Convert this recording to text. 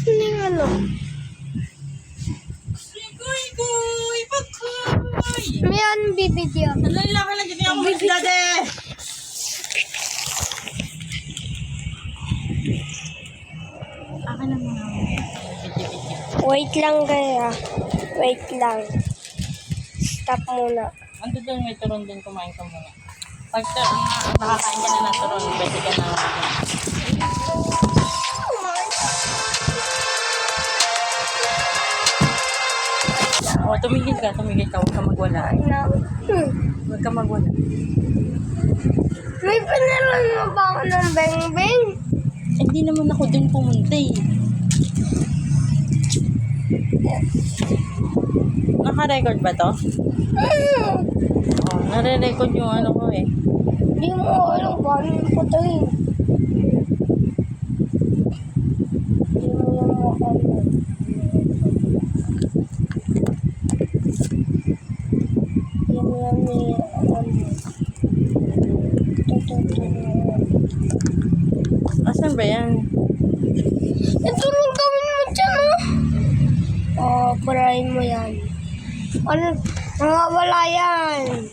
Ano yung ano? Kuy, pagkuy. May anong bibidyo? Alay lang ka lang, dyan ako mga dade. Akin na muna. Wait lang kaya. Wait lang. Stop muna. Ando doon, may turon din, kumain ka muna. Pag nakakain ka na ng turon, pwede ka na. O, tumigil ka, huwag ka magwala. Huwag ka magwala. May panalan mo ba ako ng beng-beng? Hindi naman ako dun pumunta eh. Naka-record ba to? Oh, nare-record yung ano ko eh. Hindi mo alam paano yung patayin. Hindi mo yung makano. Hindi mo yung may ano. Asan ba yan? Itulong kami mo dyan, oh. Oo, purahin mo yan. Ano, nawawala yan.